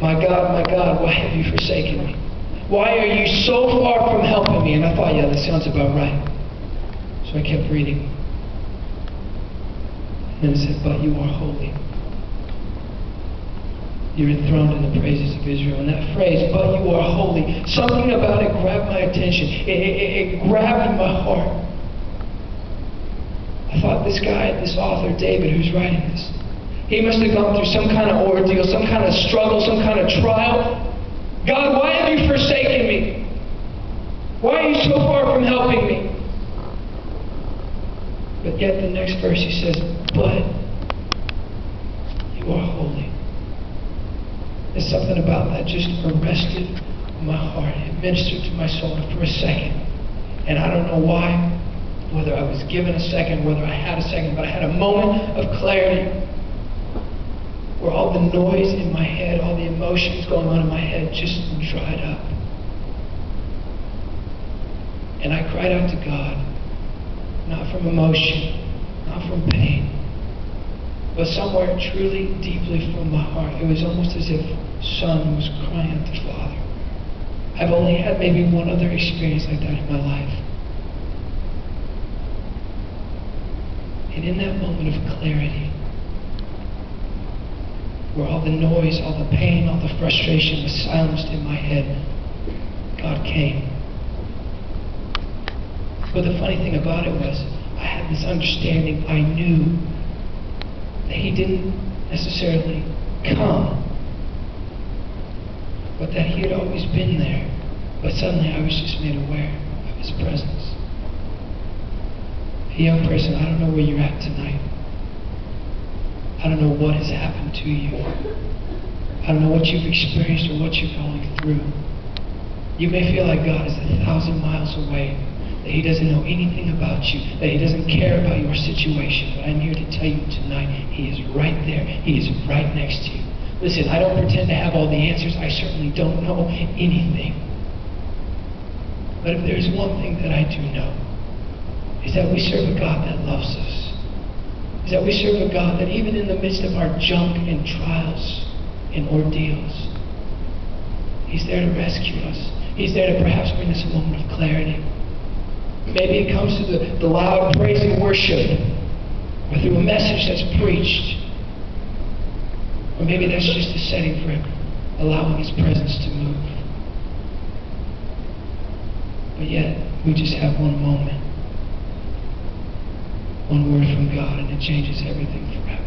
my God, why have you forsaken me? Why are you so far from helping me?" And I thought, yeah, that sounds about right. So I kept reading. And then it said, "But you are holy. You're enthroned in the praises of Israel." And that phrase, "but you are holy," something about it grabbed my attention. It grabbed my heart. I thought, this guy, this author, David, who's writing this, he must have gone through some kind of ordeal, some kind of struggle, some kind of trial. God, why have you forsaken me? Why are you so far from helping me? But yet the next verse he says, "But you are holy." There's something about that just arrested my heart. It ministered to my soul for a second. And I don't know why, whether I was given a second, whether I had a second, but I had a moment of clarity where all the noise in my head, all the emotions going on in my head just dried up. And I cried out to God, not from emotion, not from pain, but somewhere truly, deeply from my heart. It was almost as if son was crying out to father. I've only had maybe one other experience like that in my life. And in that moment of clarity, where all the noise, all the pain, all the frustration was silenced in my head, God came. But the funny thing about it was, I had this understanding. I knew that He didn't necessarily come, but that He had always been there. But suddenly I was just made aware of His presence. A young person, I don't know where you're at tonight. I don't know what has happened to you. I don't know what you've experienced or what you're going through. You may feel like God is 1,000 miles away, that He doesn't know anything about you, that He doesn't care about your situation. But I'm here to tell you tonight, He is right there. He is right next to you. Listen, I don't pretend to have all the answers. I certainly don't know anything. But if there's one thing that I do know, is that we serve a God that loves us. Is that we serve a God that even in the midst of our junk and trials and ordeals, He's there to rescue us. He's there to perhaps bring us a moment of clarity. Maybe it comes through the loud praise and worship, or through a message that's preached. Or maybe that's just a setting for Him, allowing His presence to move. But yet, we just have one moment, one word from God, and it changes everything forever.